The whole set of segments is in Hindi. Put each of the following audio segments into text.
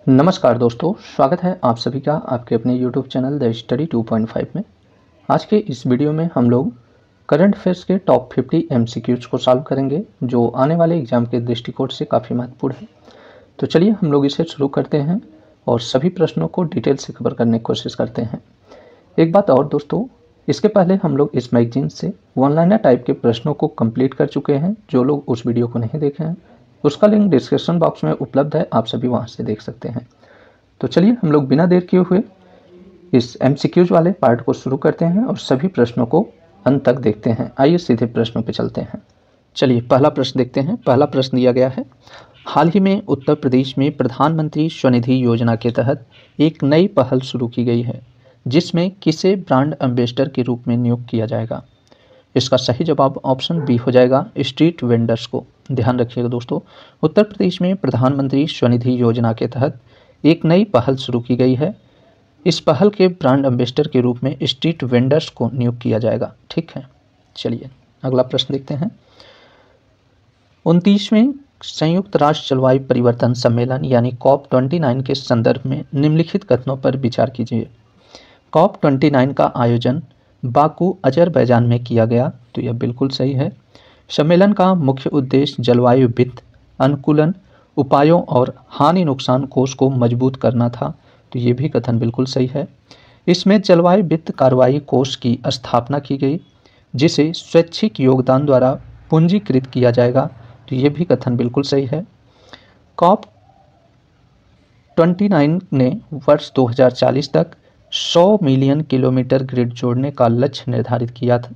नमस्कार दोस्तों, स्वागत है आप सभी का आपके अपने YouTube चैनल द स्टडी 2.5 में। आज के इस वीडियो में हम लोग करंट अफेयर्स के टॉप 50 MCQs को सॉल्व करेंगे, जो आने वाले एग्जाम के दृष्टिकोण से काफ़ी महत्वपूर्ण है। तो चलिए हम लोग इसे शुरू करते हैं और सभी प्रश्नों को डिटेल से कवर करने की कोशिश करते हैं। एक बात और दोस्तों, इसके पहले हम लोग इस मैगजीन से वन लाइनर टाइप के प्रश्नों को कंप्लीट कर चुके हैं। जो लोग उस वीडियो को नहीं देखे हैं उसका लिंक डिस्क्रिप्शन बॉक्स में उपलब्ध है, आप सभी वहां से देख सकते हैं। तो चलिए हम लोग बिना देर किए हुए इस MCQs वाले पार्ट को शुरू करते हैं और सभी प्रश्नों को अंत तक देखते हैं। आइए सीधे प्रश्नों पे चलते हैं। चलिए पहला प्रश्न देखते हैं। पहला प्रश्न दिया गया है, हाल ही में उत्तर प्रदेश में प्रधानमंत्री स्वनिधि योजना के तहत एक नई पहल शुरू की गई है, जिसमें किसे ब्रांड एम्बेसडर के रूप में नियुक्त किया जाएगा। इसका सही जवाब ऑप्शन बी हो जाएगा, स्ट्रीट वेंडर्स को। ध्यान रखिएगा दोस्तों, उत्तर प्रदेश में प्रधानमंत्री स्वनिधि योजना के तहत एक नई पहल शुरू की गई है। इस पहल के ब्रांड एम्बेसडर के रूप में स्ट्रीट वेंडर्स को नियुक्त किया जाएगा। ठीक है, चलिए अगला प्रश्न देखते हैं। 29वें संयुक्त राष्ट्र जलवायु परिवर्तन सम्मेलन यानी COP29 के संदर्भ में निम्नलिखित कथनों पर विचार कीजिए। COP29 का आयोजन बाकू अजरबैजान में किया गया, तो यह बिल्कुल सही है। सम्मेलन का मुख्य उद्देश्य जलवायु वित्त अनुकूलन उपायों और हानि नुकसान कोष को मजबूत करना था, तो ये भी कथन बिल्कुल सही है। इसमें जलवायु वित्त कार्रवाई कोष की स्थापना की गई, जिसे स्वैच्छिक योगदान द्वारा पूंजीकृत किया जाएगा, तो ये भी कथन बिल्कुल सही है। COP29 ने वर्ष 2040 तक 100 मिलियन किलोमीटर ग्रिड जोड़ने का लक्ष्य निर्धारित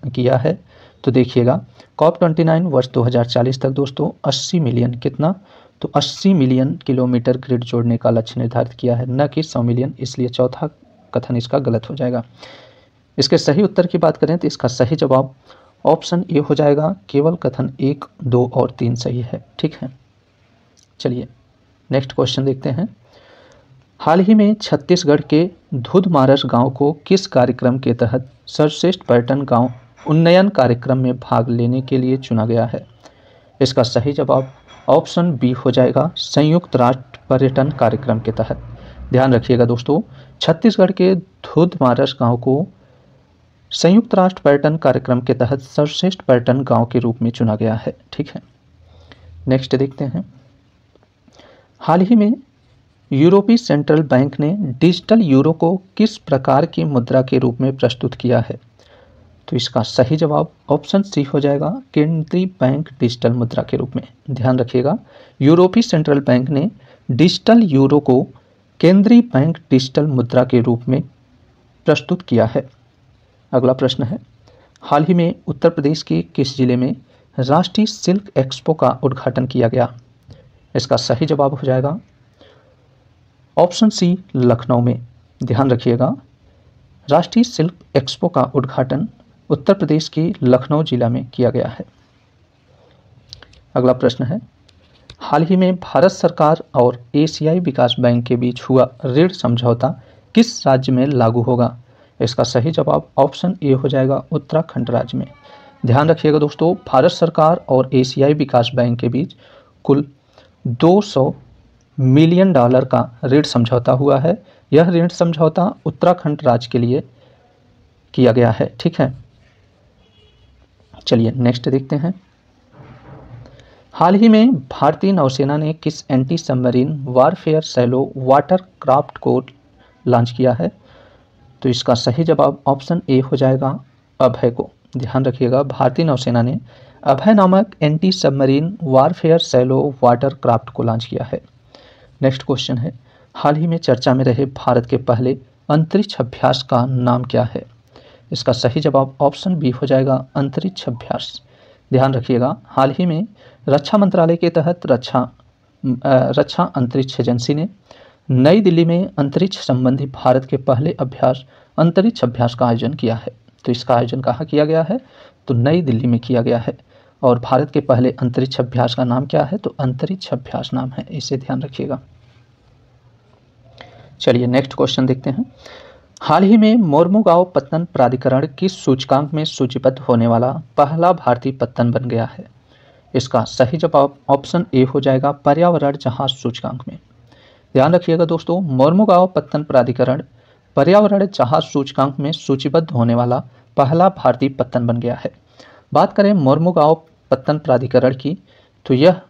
किया है। तो देखिएगा, COP29 वर्ष 2040 तक दोस्तों 80 मिलियन कितना, तो 80 मिलियन किलोमीटर ग्रिड जोड़ने का लक्ष्य निर्धारित किया है, न कि 100 मिलियन, इसलिए चौथा कथन इसका गलत हो जाएगा। इसके सही उत्तर की बात करें तो इसका सही जवाब ऑप्शन ए हो जाएगा, केवल कथन 1, 2 और 3 सही है। ठीक है, चलिए नेक्स्ट क्वेश्चन देखते हैं। हाल ही में छत्तीसगढ़ के धुधमारस गांव को किस कार्यक्रम के तहत सर्वश्रेष्ठ पर्यटन गांव उन्नयन कार्यक्रम में भाग लेने के लिए चुना गया है। इसका सही जवाब ऑप्शन बी हो जाएगा, संयुक्त राष्ट्र पर्यटन कार्यक्रम के तहत। ध्यान रखिएगा दोस्तों, छत्तीसगढ़ के धुधमारस गांव को संयुक्त राष्ट्र पर्यटन कार्यक्रम के तहत सर्वश्रेष्ठ पर्यटन गांव के रूप में चुना गया है। ठीक है, नेक्स्ट देखते हैं। हाल ही में यूरोपीय सेंट्रल बैंक ने डिजिटल यूरो को किस प्रकार की मुद्रा के रूप में प्रस्तुत किया है। तो इसका सही जवाब ऑप्शन सी हो जाएगा, केंद्रीय बैंक डिजिटल मुद्रा के रूप में। ध्यान रखिएगा, यूरोपीय सेंट्रल बैंक ने डिजिटल यूरो को केंद्रीय बैंक डिजिटल मुद्रा के रूप में प्रस्तुत किया है। अगला प्रश्न है, हाल ही में उत्तर प्रदेश के किस जिले में राष्ट्रीय सिल्क एक्सपो का उद्घाटन किया गया। इसका सही जवाब हो जाएगा ऑप्शन सी, लखनऊ में। ध्यान रखिएगा, राष्ट्रीय सिल्क एक्सपो का उद्घाटन उत्तर प्रदेश के लखनऊ जिला में किया गया है। अगला प्रश्न है, हाल ही में भारत सरकार और एशियाई विकास बैंक के बीच हुआ ऋण समझौता किस राज्य में लागू होगा। इसका सही जवाब ऑप्शन ए हो जाएगा, उत्तराखंड राज्य में। ध्यान रखिएगा दोस्तों, भारत सरकार और एशियाई विकास बैंक के बीच कुल 200 मिलियन डॉलर का ऋण समझौता हुआ है। यह ऋण समझौता उत्तराखंड राज्य के लिए किया गया है। ठीक है, चलिए नेक्स्ट देखते हैं। हाल ही में भारतीय नौसेना ने किस anti submarine warfare shallow water craft को लॉन्च किया है। तो इसका सही जवाब ऑप्शन ए हो जाएगा, अभय को। ध्यान रखिएगा, भारतीय नौसेना ने अभय नामक anti submarine warfare shallow water craft को लॉन्च किया है। नेक्स्ट क्वेश्चन है, हाल ही में चर्चा में रहे भारत के पहले अंतरिक्ष अभ्यास का नाम क्या है। इसका सही जवाब ऑप्शन बी हो जाएगा, अंतरिक्ष अभ्यास। ध्यान रखिएगा, हाल ही में रक्षा मंत्रालय के तहत रक्षा अंतरिक्ष एजेंसी ने नई दिल्ली में अंतरिक्ष संबंधी भारत के पहले अंतरिक्ष अभ्यास का आयोजन किया है। तो इसका आयोजन कहाँ किया गया है, तो नई दिल्ली में किया गया है। और भारत के पहले अंतरिक्ष अभ्यास का नाम क्या है, तो अंतरिक्ष अभ्यास नाम है, इसे ध्यान रखिएगा। चलिए नेक्स्ट क्वेश्चन देखते हैं। हाल ही में मोरमुगांव पत्तन प्राधिकरण किस सूचकांक में सूचीबद्ध होने वाला पहला भारतीय पत्तन बन गया है। इसका सही जवाब ऑप्शन ए हो जाएगा, पर्यावरण जहाज सूचकांक में। ध्यान रखिएगा दोस्तों, मोर्मुगांव पत्तन प्राधिकरण पर्यावरण जहाज सूचकांक में सूचीबद्ध होने वाला पहला भारतीय पत्तन बन गया है। बात करें मोर्मुगांव पत्तन प्राधिकरण की, तो यह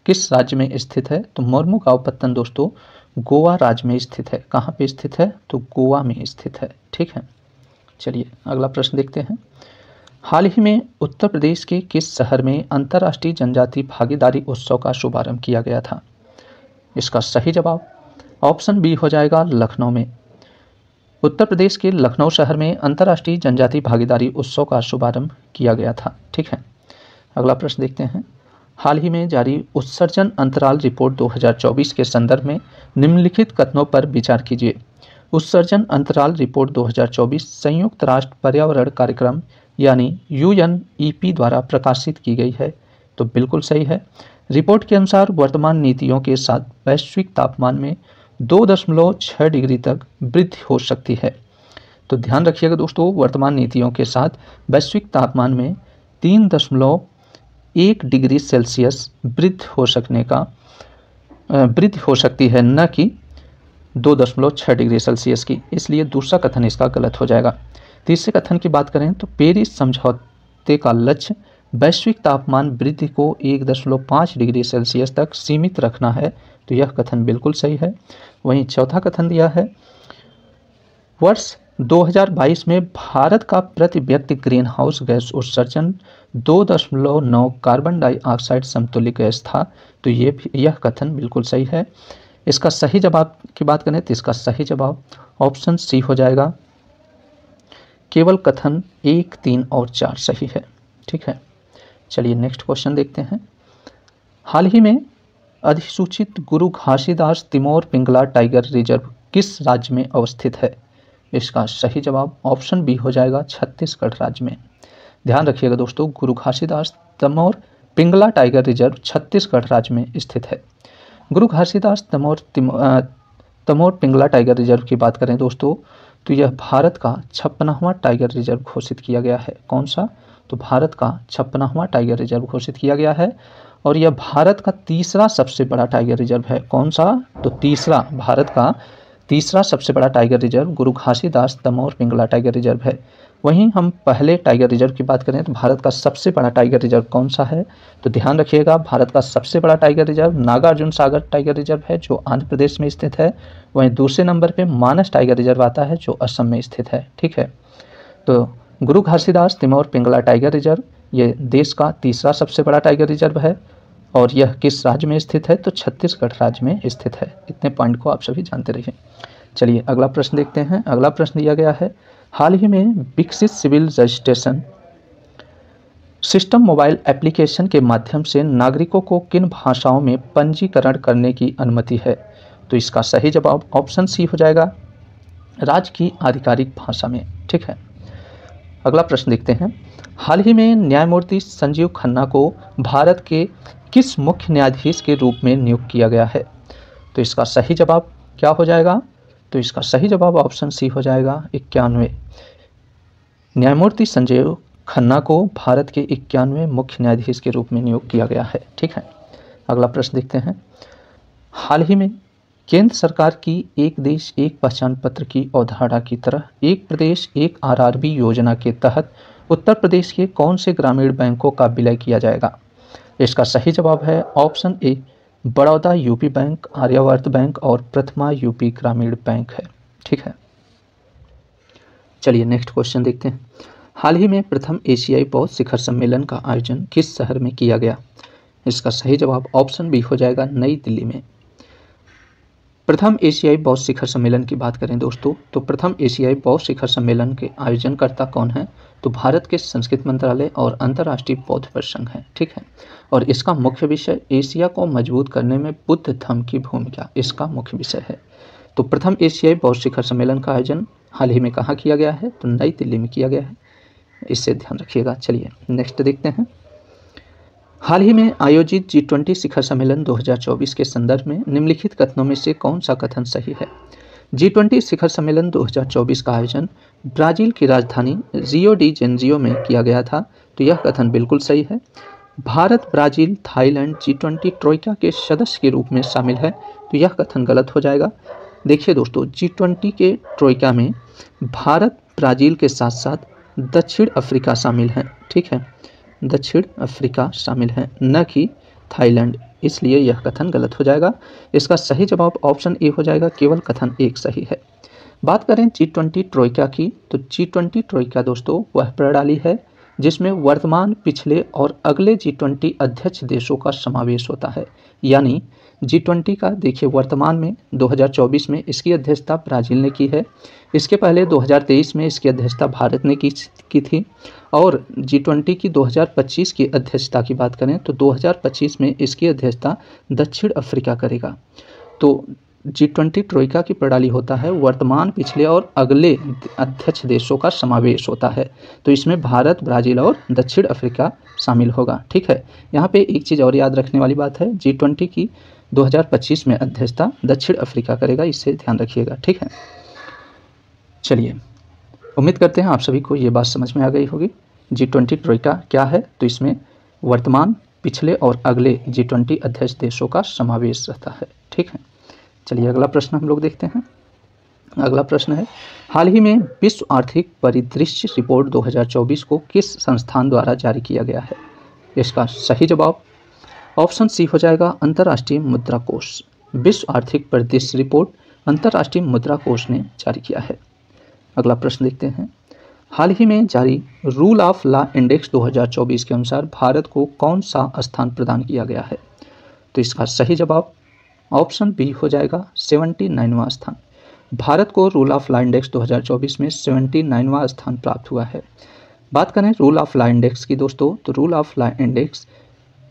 किस राज्य में स्थित है? तो मोर्मुगांव पत्तन दोस्तों गोवा राज्य में स्थित है। कहाँ पे स्थित है? तो गोवा में स्थित है। ठीक है, चलिए अगला प्रश्न देखते हैं। हाल ही में उत्तर प्रदेश के किस शहर में अंतर्राष्ट्रीय जनजातीय भागीदारी उत्सव का शुभारंभ किया गया था? इसका सही जवाब ऑप्शन बी हो जाएगा, लखनऊ में। उत्तर प्रदेश के लखनऊ शहर में अंतर्राष्ट्रीय जनजातीय भागीदारी उत्सव का शुभारंभ किया गया था। ठीक है, अगला प्रश्न देखते हैं। हाल ही में जारी उत्सर्जन अंतराल रिपोर्ट 2024 के संदर्भ में निम्नलिखित कथनों पर विचार कीजिए। उत्सर्जन अंतराल रिपोर्ट 2024 संयुक्त राष्ट्र पर्यावरण कार्यक्रम यानी UNEP द्वारा प्रकाशित की गई है। तो बिल्कुल सही है। रिपोर्ट के अनुसार वर्तमान नीतियों के साथ वैश्विक तापमान में 2.6 डिग्री तक वृद्धि हो सकती है। तो ध्यान रखिएगा दोस्तों, वर्तमान नीतियों के साथ वैश्विक तापमान में 3.1 डिग्री सेल्सियस वृद्धि हो सकती है, न कि 2.6 डिग्री सेल्सियस की। इसलिए दूसरा कथन इसका गलत हो जाएगा। तीसरे कथन की बात करें तो पेरिस समझौते का लक्ष्य वैश्विक तापमान वृद्धि को 1.5 डिग्री सेल्सियस तक सीमित रखना है। तो यह कथन बिल्कुल सही है। वहीं चौथा कथन दिया है, वर्ष 2022 में भारत का प्रति व्यक्ति ग्रीन हाउस गैस उत्सर्जन 2.9 कार्बन डाइऑक्साइड समतुल्य गैस था। तो यह कथन बिल्कुल सही है। इसका सही जवाब की बात करें तो इसका सही जवाब ऑप्शन सी हो जाएगा। केवल कथन 1, 3 और 4 सही है। ठीक है, चलिए नेक्स्ट क्वेश्चन देखते हैं। हाल ही में अधिसूचित गुरु घासीदास तिमोर पिंगला टाइगर रिजर्व किस राज्य में अवस्थित है? इसका सही जवाब ऑप्शन बी हो जाएगा, छत्तीसगढ़ राज्य में। ध्यान रखिएगा दोस्तों, गुरु घासीदास तिमोर पिंगला टाइगर रिजर्व छत्तीसगढ़ राज्य में स्थित है। गुरु घासीदास तिमोर पिंगला टाइगर रिजर्व की बात करें दोस्तों, तो यह भारत का 56वां टाइगर रिजर्व घोषित किया गया है। कौन सा? तो भारत का 56वां टाइगर रिजर्व घोषित किया गया है और यह भारत का तीसरा सबसे बड़ा टाइगर रिजर्व है। कौन सा? तो तीसरा, भारत का तीसरा सबसे बड़ा tiger reserve Guru Ghasidas Timor Pingla tiger reserve है। वहीं हम पहले टाइगर रिजर्व की बात करें तो भारत का सबसे बड़ा टाइगर रिजर्व कौन सा है? तो ध्यान रखिएगा, भारत का सबसे बड़ा tiger reserve Nagarjuna Sagar tiger reserve है जो आंध्र प्रदेश में स्थित है। वहीं दूसरे नंबर पे मानस टाइगर रिजर्व आता है जो असम में स्थित है। ठीक है, तो गुरु घासीदास तिमोर पिंगला टाइगर रिजर्व ये देश का तीसरा सबसे बड़ा टाइगर रिजर्व है और यह किस राज्य में स्थित है? तो छत्तीसगढ़ राज्य में स्थित है। इतने पॉइंट को आप सभी जानते रहिए। चलिए अगला प्रश्न देखते हैं। अगला प्रश्न दिया गया है, हाल ही में विकसित civil registration system mobile application के माध्यम से नागरिकों को किन भाषाओं में पंजीकरण करने की अनुमति है? तो इसका सही जवाब ऑप्शन सी हो जाएगा, राज्य की आधिकारिक भाषा में। ठीक है, अगला प्रश्न देखते हैं। हाल ही में न्यायमूर्ति संजीव खन्ना को भारत के किस मुख्य न्यायाधीश के रूप में नियुक्त किया गया है? तो इसका सही जवाब क्या हो जाएगा? तो इसका सही जवाब ऑप्शन सी हो जाएगा, 91। न्यायमूर्ति संजीव खन्ना को भारत के 91वें मुख्य न्यायाधीश के रूप में नियुक्त किया गया है। ठीक है, अगला प्रश्न देखते हैं। हाल ही में केंद्र सरकार की एक देश एक पहचान पत्र की अवधारणा की तरह एक प्रदेश एक RRB योजना के तहत उत्तर प्रदेश के कौन से ग्रामीण बैंकों का विलय किया जाएगा? इसका सही जवाब है option A, Baroda UP bank, Aryavart bank और प्रथमा यूपी ग्रामीण बैंक है। ठीक है, चलिए नेक्स्ट क्वेश्चन देखते हैं। हाल ही में प्रथम एशियाई बौद्ध शिखर सम्मेलन का आयोजन किस शहर में किया गया? इसका सही जवाब ऑप्शन बी हो जाएगा, नई दिल्ली में। प्रथम एशियाई बौद्ध शिखर सम्मेलन की बात करें दोस्तों, तो प्रथम एशियाई बौद्ध शिखर सम्मेलन के आयोजनकर्ता कौन है? तो भारत के संस्कृति मंत्रालय और अंतर्राष्ट्रीय बौद्ध परिसंघ है। ठीक है, और इसका मुख्य विषय एशिया को मजबूत करने में बुद्ध धर्म की भूमिका इसका मुख्य विषय है। तो प्रथम एशियाई बौद्ध शिखर सम्मेलन का आयोजन हाल ही में कहाँ किया गया है? तो नई दिल्ली में किया गया है, इससे ध्यान रखिएगा। चलिए नेक्स्ट देखते हैं। हाल ही में आयोजित G20 शिखर सम्मेलन 2024 के संदर्भ में निम्नलिखित कथनों में से कौन सा कथन सही है? G20 शिखर सम्मेलन 2024 का आयोजन ब्राजील की राजधानी रियो डी जेनेरियो में किया गया था। तो यह कथन बिल्कुल सही है। Bharat, Brazil, Thailand G20 Troikaa के सदस्य के रूप में शामिल है। तो यह कथन गलत हो जाएगा। देखिए दोस्तों, G20 के ट्रोइका में भारत, ब्राज़ील के साथ साथ दक्षिण अफ्रीका शामिल हैं। ठीक है, दक्षिण अफ्रीका शामिल है, न कि थाईलैंड, इसलिए यह कथन गलत हो जाएगा। इसका सही जवाब ऑप्शन ए हो जाएगा, केवल कथन एक सही है। बात करें G20 ट्रोइका की, तो G20 ट्रोइका दोस्तों वह प्रणाली है जिसमें वर्तमान, पिछले और अगले G20 अध्यक्ष देशों का समावेश होता है। यानी G20 का देखिए, वर्तमान में 2024 में इसकी अध्यक्षता ब्राज़ील ने की है, इसके पहले 2023 में इसकी अध्यक्षता भारत ने की थी, और G20 की 2025 की अध्यक्षता की बात करें तो 2025 में इसकी अध्यक्षता दक्षिण अफ्रीका करेगा। तो G20 ट्रोइका की प्रणाली होता है वर्तमान, पिछले और अगले अध्यक्ष देशों का समावेश होता है। तो इसमें भारत, ब्राज़ील और दक्षिण अफ्रीका शामिल होगा। ठीक है, यहाँ पे एक चीज़ और याद रखने वाली बात है, G20 की 2025 में अध्यक्षता दक्षिण अफ्रीका करेगा, इससे ध्यान रखिएगा। ठीक है, चलिए, उम्मीद करते हैं आप सभी को ये बात समझ में आ गई होगी। G20 ट्रोइका क्या है, तो इसमें वर्तमान, पिछले और अगले G20 अध्यक्ष देशों का समावेश रहता है। ठीक है, चलिए अगला प्रश्न हम लोग देखते हैं। अगला प्रश्न है, हाल ही में विश्व आर्थिक परिदृश्य रिपोर्ट 2024 को किस संस्थान द्वारा जारी किया गया है? इसका सही जवाब ऑप्शन सी हो जाएगा, अंतर्राष्ट्रीय मुद्रा कोष। विश्व आर्थिक परिदृश्य रिपोर्ट अंतर्राष्ट्रीय मुद्रा कोष ने जारी किया है। अगला प्रश्न देखते हैं, हाल ही में जारी रूल ऑफ लॉ इंडेक्स 2024 के अनुसार भारत को कौन सा स्थान प्रदान किया गया है? तो इसका सही जवाब ऑप्शन बी हो जाएगा, 79वां स्थान। भारत को रूल ऑफ लॉ इंडेक्स 2024 में 79वां स्थान प्राप्त हुआ है। बात करें रूल ऑफ लॉ इंडेक्स की दोस्तों, तो रूल ऑफ लॉ इंडेक्स,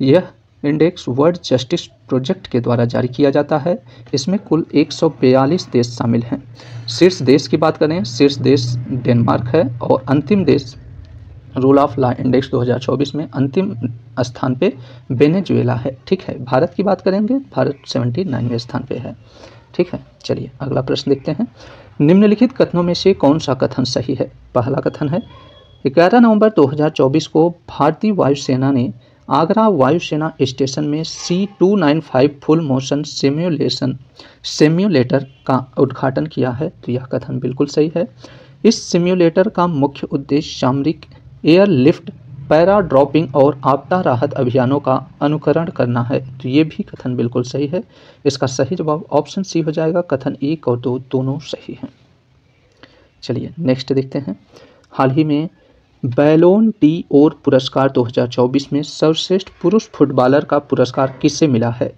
यह इंडेक्स वर्ल्ड जस्टिस प्रोजेक्ट के द्वारा जारी किया जाता है। इसमें कुल 142 देश शामिल हैं। शीर्ष देश की बात करें, शीर्ष देश डेनमार्क है, और अंतिम देश रूल ऑफ लॉ इंडेक्स 2024 में अंतिम स्थान पे वेनेजुएला है। ठीक है, भारत की बात करेंगे, भारत 79वें स्थान पे है। ठीक है, चलिए अगला प्रश्न देखते हैं। निम्नलिखित कथनों में से कौन सा कथन सही है? पहला कथन है, 11 नवंबर 2024 को भारतीय वायुसेना ने आगरा वायुसेना स्टेशन में C295 फुल मोशन सिम्युलेटर का उद्घाटन किया है। तो यह कथन बिल्कुल सही है। इस सिम्युलेटर का मुख्य उद्देश्य सामरिक एयरलिफ्ट, पैरा ड्रॉपिंग और आपदा राहत अभियानों का अनुकरण करना है। तो ये भी कथन बिल्कुल सही है। इसका सही जवाब ऑप्शन सी हो जाएगा, कथन 1 और 2 दोनों सही हैं। चलिए नेक्स्ट देखते हैं। हाल ही में बैलोन ड'ओर पुरस्कार 2024 में सर्वश्रेष्ठ पुरुष फुटबॉलर का पुरस्कार किसे मिला है?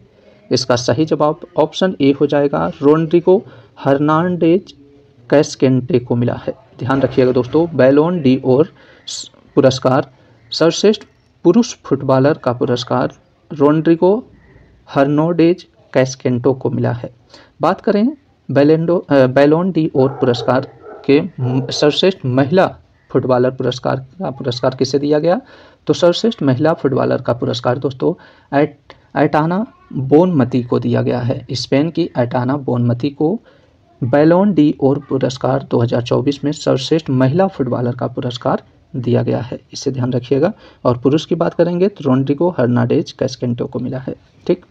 इसका सही जवाब ऑप्शन ए हो जाएगा, रोड्रिगो हर्नांडेज कैस्केंटे को मिला है। ध्यान रखिएगा दोस्तों, बैलोन ड'ओर पुरस्कार, सर्वश्रेष्ठ पुरुष फुटबॉलर का पुरस्कार रोड्रिगो हर्नांडेज कैस्केंटो को मिला है। बात करें बैलोन ड'ओर पुरस्कार के सर्वश्रेष्ठ महिला फुटबॉलर पुरस्कार किसे दिया गया? तो सर्वश्रेष्ठ महिला फुटबॉलर का पुरस्कार दोस्तों ऐटाना बोनमती को दिया गया है। स्पेन की ऐटाना बोनमती को बैलोन ड'ओर पुरस्कार 2024 में सर्वश्रेष्ठ महिला फुटबॉलर का पुरस्कार दिया गया है, इसे ध्यान रखिएगा। और पुरुष की बात करेंगे तो रोड्रिगो हर्नांडेज कैस्केंटो को मिला है। ठीक,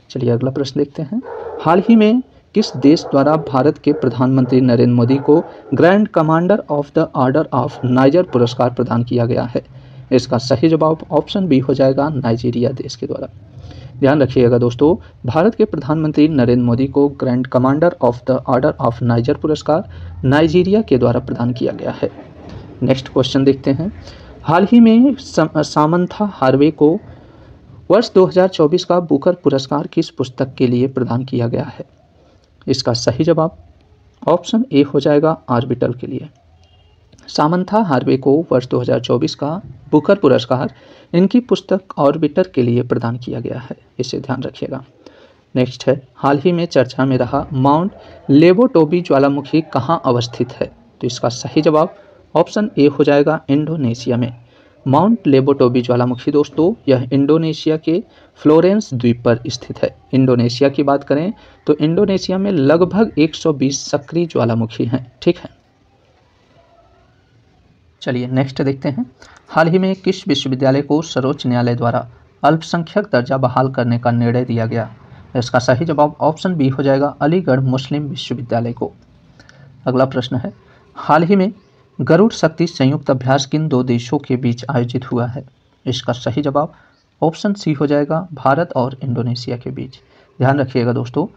चलिए अगला प्रश्न देखते हैं। हाल ही में किस देश द्वारा भारत के प्रधानमंत्री नरेंद्र मोदी को grand commander of the order of niger पुरस्कार प्रदान किया गया है? इसका सही जवाब ऑप्शन बी हो जाएगा, नाइजीरिया देश के द्वारा। ध्यान रखिएगा दोस्तों, भारत के प्रधानमंत्री नरेंद्र मोदी को grand commander of the order of niger पुरस्कार नाइजीरिया के द्वारा प्रदान किया गया है। नेक्स्ट क्वेश्चन देखते हैं। हाल ही में सामंथा हार्वे को वर्ष 2024 का बुकर पुरस्कार किस पुस्तक के लिए प्रदान किया गया है? इसका सही जवाब ऑप्शन ए हो जाएगा, ऑर्बिटर के लिए। सामंथा हार्वे को वर्ष 2024 का बुकर पुरस्कार इनकी पुस्तक ऑर्बिटर के लिए प्रदान किया गया है, इसे ध्यान रखिएगा। नेक्स्ट है, हाल ही में चर्चा में रहा माउंट लेबोटोबी ज्वालामुखी कहाँ अवस्थित है? तो इसका सही जवाब ऑप्शन ए हो जाएगा, इंडोनेशिया में। माउंट लेबोटोबी ज्वालामुखी दोस्तों यह इंडोनेशिया के फ्लोरेंस द्वीप पर स्थित है। इंडोनेशिया की बात करें तो इंडोनेशिया में लगभग 120 सक्रिय ज्वालामुखी हैं। ठीक है, चलिए नेक्स्ट देखते हैं। हाल ही में किस विश्वविद्यालय को सर्वोच्च न्यायालय द्वारा अल्पसंख्यक दर्जा बहाल करने का निर्णय दिया गया? इसका सही जवाब ऑप्शन बी हो जाएगा अलीगढ़ मुस्लिम विश्वविद्यालय को। अगला प्रश्न है, हाल ही में गरुड़ शक्ति संयुक्त अभ्यास किन दो देशों के बीच आयोजित हुआ है? इसका सही जवाब ऑप्शन सी हो जाएगा भारत और इंडोनेशिया के बीच। ध्यान रखिएगा दोस्तों,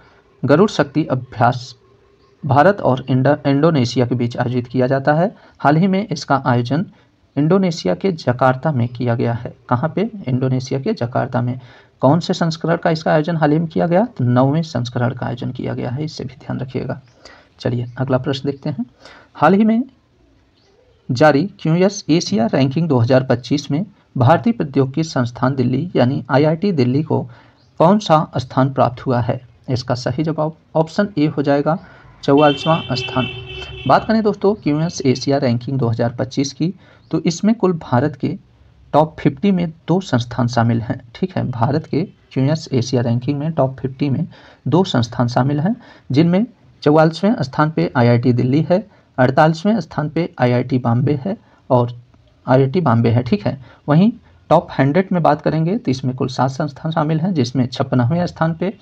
गरुड़ शक्ति अभ्यास भारत और इंडोनेशिया के बीच आयोजित किया जाता है। हाल ही में इसका आयोजन इंडोनेशिया के जकार्ता में किया गया है। कहाँ पे? इंडोनेशिया के जकार्ता में। कौन से संस्करण का इसका आयोजन हाल ही में किया गया? तो 9वें संस्करण का आयोजन किया गया है, इससे भी ध्यान रखिएगा। चलिए अगला प्रश्न देखते हैं। हाल ही में जारी क्यूएस एशिया रैंकिंग 2025 में भारतीय प्रौद्योगिकी संस्थान दिल्ली यानी आईआईटी दिल्ली को कौन सा स्थान प्राप्त हुआ है? इसका सही जवाब ऑप्शन ए हो जाएगा 44वां स्थान। बात करें दोस्तों क्यूएस एशिया रैंकिंग 2025 की, तो इसमें कुल भारत के टॉप 50 में 2 संस्थान शामिल हैं। ठीक है, भारत के क्यूएस एशिया रैंकिंग में टॉप 50 में 2 संस्थान शामिल हैं, जिनमें 44वें स्थान पे आईआईटी दिल्ली है, 48वें स्थान पे आईआईटी बॉम्बे है और आईआईटी बॉम्बे है। ठीक है, वहीं टॉप 100 में बात करेंगे तो इसमें कुल 7 संस्थान शामिल हैं, जिसमें 56वें स्थान पे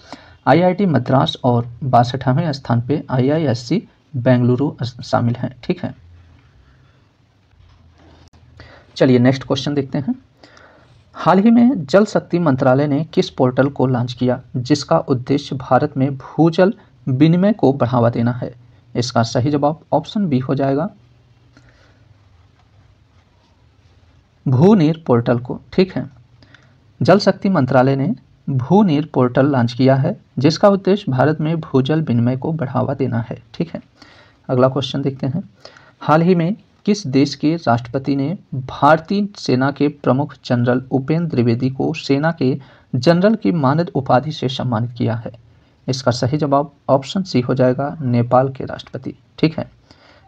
आईआईटी मद्रास और 62वें स्थान पे आईआईएससी बेंगलुरु शामिल हैं। ठीक है, चलिए नेक्स्ट क्वेश्चन देखते हैं। हाल ही में जल शक्ति मंत्रालय ने किस पोर्टल को लॉन्च किया जिसका उद्देश्य भारत में भूजल विनिमय को बढ़ावा देना है? इसका सही जवाब ऑप्शन बी हो जाएगा भूनीर पोर्टल को। ठीक है, जल शक्ति मंत्रालय ने भूनीर पोर्टल लॉन्च किया है जिसका उद्देश्य भारत में भूजल विनिमय को बढ़ावा देना है। ठीक है, अगला क्वेश्चन देखते हैं। हाल ही में किस देश के राष्ट्रपति ने भारतीय सेना के प्रमुख जनरल उपेंद्र द्विवेदी को सेना के जनरल की मानद उपाधि से सम्मानित किया है? इसका सही जवाब ऑप्शन सी हो जाएगा नेपाल के राष्ट्रपति। ठीक है,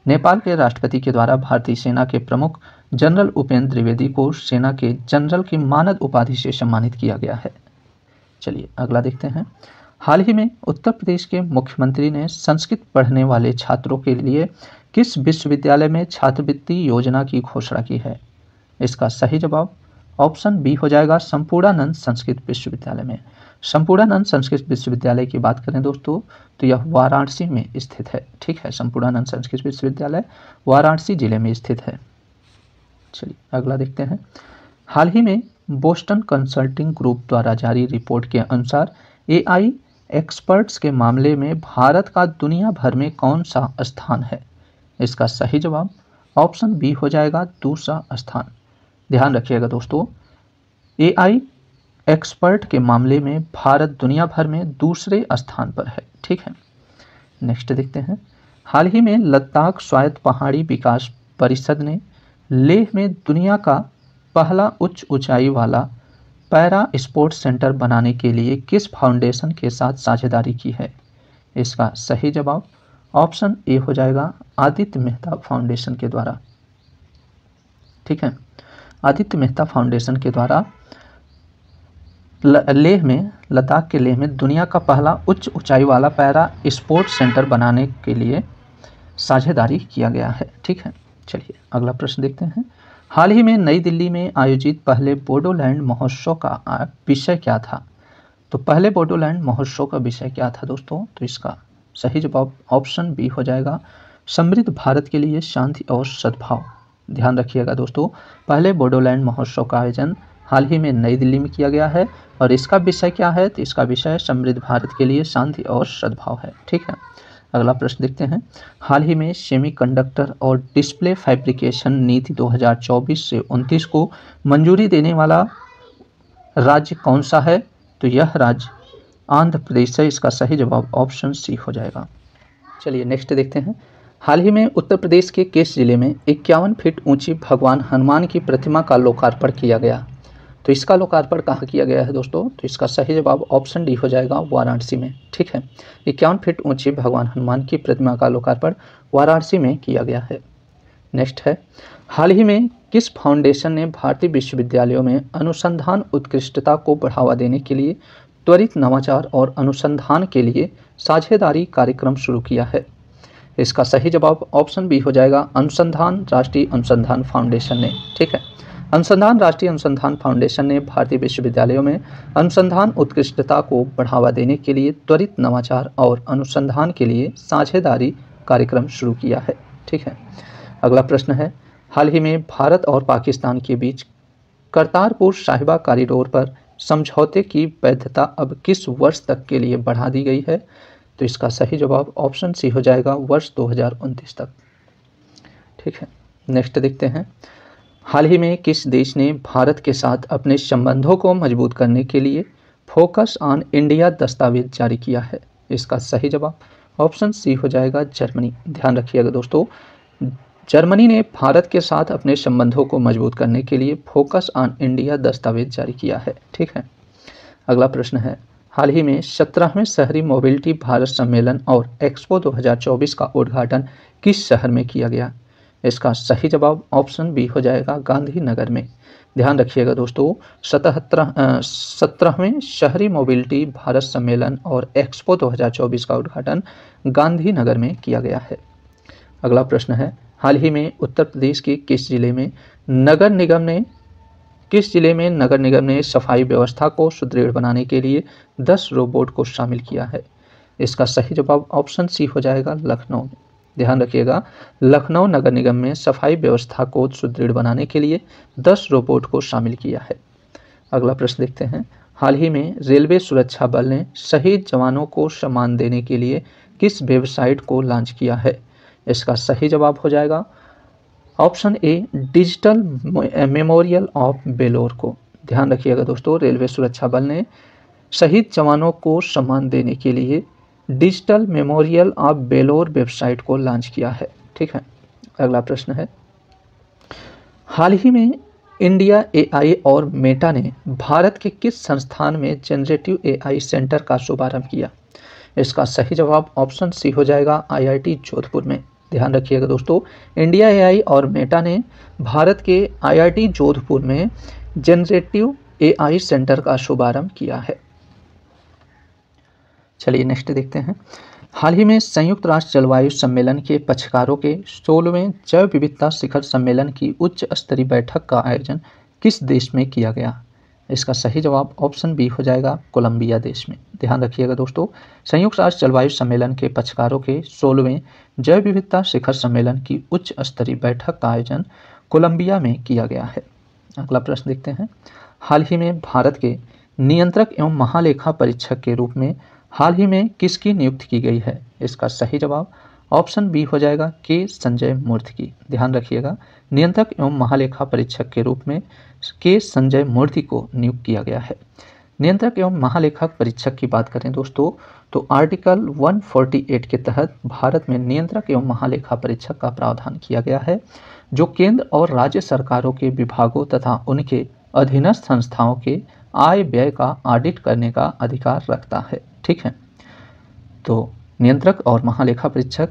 नेपाल के राष्ट्रपति के द्वारा भारतीय सेना के प्रमुख जनरल उपेंद्र द्विवेदी को सेना के जनरल की मानद उपाधि से सम्मानित किया गया है। चलिए अगला देखते हैं। हाल ही में उत्तर प्रदेश के मुख्यमंत्री ने संस्कृत पढ़ने वाले छात्रों के लिए किस विश्वविद्यालय में छात्रवृत्ति योजना की घोषणा की है? इसका सही जवाब ऑप्शन बी हो जाएगा संपूर्णानंद संस्कृत विश्वविद्यालय में। संपूर्णानंद संस्कृत विश्वविद्यालय की बात करें दोस्तों तो यह वाराणसी में स्थित है। ठीक है, संपूर्णानंद संस्कृत विश्वविद्यालय वाराणसी जिले में स्थित है। चलिए अगला देखते हैं। हाल ही में बोस्टन कंसल्टिंग ग्रुप द्वारा जारी रिपोर्ट के अनुसार एआई एक्सपर्ट्स के मामले में भारत का दुनिया भर में कौन सा स्थान है? इसका सही जवाब ऑप्शन बी हो जाएगा दूसरा स्थान। ध्यान रखिएगा दोस्तों, एआई एक्सपर्ट के मामले में भारत दुनिया भर में दूसरे स्थान पर है। ठीक है, नेक्स्ट देखते हैं। हाल ही में लद्दाख स्वायत्त पहाड़ी विकास परिषद ने लेह में दुनिया का पहला उच्च ऊंचाई वाला पैरा स्पोर्ट्स सेंटर बनाने के लिए किस फाउंडेशन के साथ साझेदारी की है? इसका सही जवाब ऑप्शन ए हो जाएगा आदित्य मेहता फाउंडेशन के द्वारा। ठीक है, आदित्य मेहता फाउंडेशन के द्वारा लेह में लद्दाख के लेह में दुनिया का पहला उच्च ऊंचाई वाला पैरा स्पोर्ट्स सेंटर बनाने के लिए साझेदारी किया गया है। ठीक है, चलिए अगला प्रश्न देखते हैं। हाल ही में नई दिल्ली में आयोजित पहले बोडोलैंड महोत्सव का विषय क्या था? तो पहले बोडोलैंड महोत्सव का विषय क्या था दोस्तों? तो इसका सही जवाब ऑप्शन बी हो जाएगा समृद्ध भारत के लिए शांति और सद्भाव। ध्यान रखिएगा दोस्तों, पहले बोडोलैंड महोत्सव का आयोजन हाल ही में नई दिल्ली में किया गया है और इसका विषय क्या है? तो इसका विषय समृद्ध भारत के लिए शांति और सद्भाव है। ठीक है, अगला प्रश्न देखते हैं। हाल ही में सेमीकंडक्टर और डिस्प्ले फैब्रिकेशन नीति 2024 से 29 को मंजूरी देने वाला राज्य कौन सा है? तो यह राज्य आंध्र प्रदेश है। इसका सही जवाब ऑप्शन सी हो जाएगा। चलिए नेक्स्ट देखते हैं। हाल ही में उत्तर प्रदेश के किस जिले में 51 फीट ऊंची भगवान हनुमान की प्रतिमा का लोकार्पण किया गया? तो इसका लोकार्पण कहाँ किया गया है दोस्तों? तो इसका सही जवाब ऑप्शन डी हो जाएगा वाराणसी में। ठीक है, 51 फीट ऊंची भगवान हनुमान की प्रतिमा का लोकार्पण वाराणसी में किया गया है। नेक्स्ट है, हाल ही में किस फाउंडेशन ने भारतीय विश्वविद्यालयों में अनुसंधान उत्कृष्टता को बढ़ावा देने के लिए त्वरित नवाचार और अनुसंधान के लिए साझेदारी कार्यक्रम शुरू किया है? इसका सही जवाब ऑप्शन बी हो जाएगा अनुसंधान राष्ट्रीय अनुसंधान फाउंडेशन ने। ठीक है, अनुसंधान राष्ट्रीय अनुसंधान फाउंडेशन ने भारतीय विश्वविद्यालयों में अनुसंधान उत्कृष्टता को बढ़ावा देने के लिए त्वरित नवाचार और अनुसंधान के लिए साझेदारी कार्यक्रम शुरू किया है। ठीक है, अगला प्रश्न है, हाल ही में भारत और पाकिस्तान के बीच करतारपुर साहिबा कॉरिडोर पर समझौते की वैधता अब किस वर्ष तक के लिए बढ़ा दी गई है? तो इसका सही जवाब ऑप्शन सी हो जाएगा, वर्ष 2029 तक। ठीक है, नेक्स्ट देखते हैं, हाल ही में किस देश ने भारत के साथ अपने संबंधों को मजबूत करने के लिए फोकस ऑन इंडिया दस्तावेज जारी किया है? इसका सही जवाब ऑप्शन सी हो जाएगा, जर्मनी। ध्यान रखिएगा दोस्तों, जर्मनी ने भारत के साथ अपने संबंधों को मजबूत करने के लिए फोकस ऑन इंडिया दस्तावेज जारी किया है। ठीक है, अगला प्रश्न है, हाल ही में 17वें शहरी मोबिलिटी भारत सम्मेलन और एक्सपो 2024 का उद्घाटन किस शहर में किया गया? इसका सही जवाब ऑप्शन बी हो जाएगा, गांधीनगर में। ध्यान रखिएगा दोस्तों, 17वें शहरी मोबिलिटी भारत सम्मेलन और एक्सपो 2024 का उद्घाटन गांधीनगर में किया गया है। अगला प्रश्न है, हाल ही में उत्तर प्रदेश के किस जिले में नगर निगम ने सफाई व्यवस्था को सुदृढ़ बनाने के लिए 10 रोबोट को शामिल किया है? इसका सही जवाब ऑप्शन सी हो जाएगा, लखनऊ में। ध्यान रखिएगा, लखनऊ नगर निगम में सफाई व्यवस्था को सुदृढ़ बनाने के लिए 10 रोबोट को शामिल किया है। अगला प्रश्न देखते हैं, हाल ही में रेलवे सुरक्षा बल ने शहीद जवानों को सम्मान देने के लिए किस वेबसाइट को लॉन्च किया है? इसका सही जवाब हो जाएगा option A, digital memorial of valour को। ध्यान रखिएगा दोस्तों, रेलवे सुरक्षा बल ने शहीद जवानों को सम्मान देने के लिए digital memorial of Vellore website को लॉन्च किया है। ठीक है, अगला प्रश्न है, हाल ही में इंडिया एआई और मेटा ने भारत के किस संस्थान में जनरेटिव एआई सेंटर का शुभारंभ किया? इसका सही जवाब ऑप्शन सी हो जाएगा, आईआईटी जोधपुर में। ध्यान रखिएगा दोस्तों, इंडिया एआई और मेटा ने भारत के आईआईटी जोधपुर में जनरेटिव एआई सेंटर का शुभारंभ किया है। चलिए नेक्स्ट देखते हैं, हाल ही में संयुक्त राष्ट्र जलवायु सम्मेलन के पक्षकारों के 16वें जैव विविधता शिखर सम्मेलन की उच्च स्तरीय बैठक का आयोजन किस देश में किया गया? इसका सही जवाब ऑप्शन बी हो जाएगा, कोलंबिया देश में। ध्यान रखिएगा दोस्तों, संयुक्त राष्ट्र जलवायु सम्मेलन के पक्षकारों के 16वें जैव विविधता शिखर सम्मेलन की उच्च स्तरीय बैठक का आयोजन कोलंबिया में किया गया है। अगला प्रश्न देखते हैं, हाल ही में भारत के नियंत्रक एवं महालेखा परीक्षक के रूप में हाल ही में किसकी नियुक्ति की गई है? इसका सही जवाब ऑप्शन बी हो जाएगा, के संजय मूर्ति की। ध्यान रखिएगा, नियंत्रक एवं महालेखा परीक्षक के रूप में के संजय मूर्ति को नियुक्त किया गया है। नियंत्रक एवं महालेखक परीक्षक की बात करें दोस्तों, तो आर्टिकल 148 के तहत भारत में नियंत्रक एवं महालेखा परीक्षक का प्रावधान किया गया है, जो केंद्र और राज्य सरकारों के विभागों तथा उनके अधीनस्थ संस्थाओं के आय व्यय का ऑडिट करने का अधिकार रखता है। ठीक है, तो नियंत्रक और महालेखा परीक्षक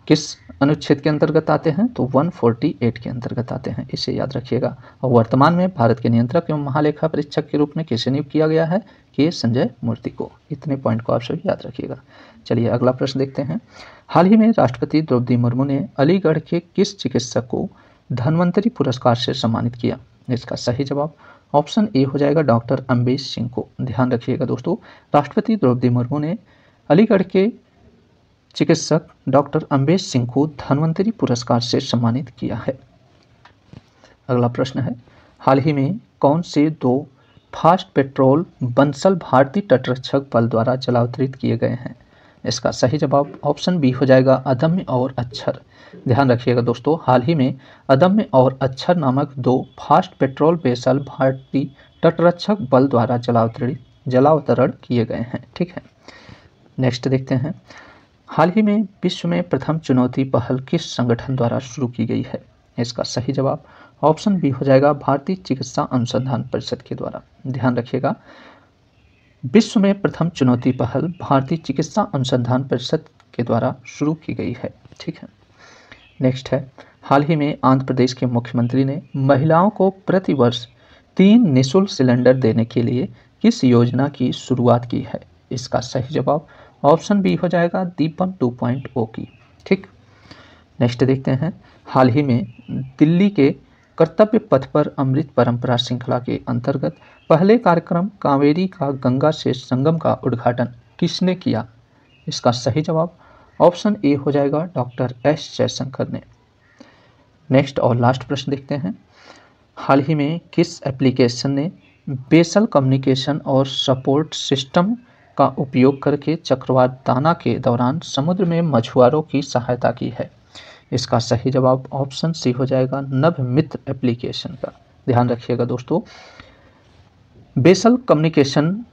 किस अनुच्छेद के अंतर्गत आते हैं? तो 148 के अंतर्गत आते हैं, इसे याद रखिएगा। और वर्तमान में भारत के नियंत्रक एवं महालेखा परीक्षक के रूप में किसे नियुक्त किया गया है? के संजय मूर्ति को। इतने पॉइंट को आप सभी याद रखिएगा। चलिए अगला प्रश्न देखते हैं, हाल ही में राष्ट्रपति द्रौपदी मुर्मू ने अलीगढ़ के किस चिकित्सक को धन्वंतरी पुरस्कार से सम्मानित किया? इसका सही जवाब ऑप्शन ए हो जाएगा, डॉक्टर अम्बेश सिंह को। ध्यान रखिएगा दोस्तों, राष्ट्रपति द्रौपदी मुर्मू ने अलीगढ़ के चिकित्सक डॉक्टर अम्बेश सिंह को धन्वंतरी पुरस्कार से सम्मानित किया है। अगला प्रश्न है, हाल ही में कौन से 2 फास्ट पेट्रोल बंसल भारतीय तटरक्षक बल द्वारा जलावतरित किए गए हैं? इसका सही जवाब ऑप्शन बी हो जाएगा, अदम्य और अक्षर। ध्यान रखिएगा दोस्तों, हाल ही में अदम्य और अक्षर नामक 2 फास्ट पेट्रोल वेसल भारतीय तटरक्षक बल द्वारा जलावतरण किए गए हैं। ठीक है, नेक्स्ट देखते हैं, हाल ही में विश्व में प्रथम चुनौती पहल किस संगठन द्वारा शुरू की गई है? इसका सही जवाब ऑप्शन बी हो जाएगा, भारतीय चिकित्सा अनुसंधान परिषद के द्वारा। ध्यान रखिएगा, विश्व में प्रथम चुनौती पहल भारतीय चिकित्सा अनुसंधान परिषद के द्वारा शुरू की गई है। ठीक है, नेक्स्ट है, हाल ही में आंध्र प्रदेश के मुख्यमंत्री ने महिलाओं को प्रतिवर्ष 3 निःशुल्क सिलेंडर देने के लिए किस योजना की शुरुआत की है? इसका सही जवाब ऑप्शन बी हो जाएगा, दीपम 2.0 की। ठीक, नेक्स्ट देखते हैं, हाल ही में दिल्ली के कर्तव्य पथ पर अमृत परंपरा श्रृंखला के अंतर्गत पहले कार्यक्रम कावेरी का गंगा से संगम का उद्घाटन किसने किया? इसका सही जवाब ऑप्शन ए हो जाएगा डॉक्टर एस जयशंकर ने। नेक्स्ट और लास्ट प्रश्न देखते हैं। हाल ही में किस एप्लीकेशन ने बेसल कम्युनिकेशन और सपोर्ट सिस्टम का उपयोग करके चक्रवात दाना के दौरान समुद्र में मछुआरों की सहायता की है? इसका सही जवाब ऑप्शन सी हो जाएगा नभमित्र एप्लीकेशन का। ध्यान रखिएगा दोस्तों, बेसल कम्युनिकेशन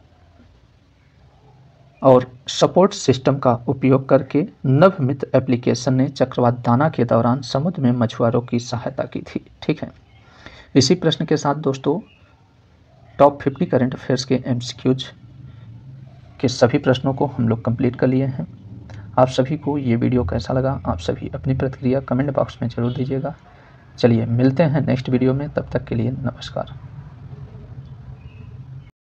और सपोर्ट सिस्टम का उपयोग करके नभमित्र एप्लीकेशन ने चक्रवात दाना के दौरान समुद्र में मछुआरों की सहायता की थी। ठीक है, इसी प्रश्न के साथ दोस्तों टॉप 50 करंट अफेयर्स के एमसीक्यूज के सभी प्रश्नों को हम लोग कंप्लीट कर लिए हैं। आप सभी को ये वीडियो कैसा लगा, आप सभी अपनी प्रतिक्रिया कमेंट बॉक्स में जरूर दीजिएगा। चलिए मिलते हैं नेक्स्ट वीडियो में, तब तक के लिए नमस्कार।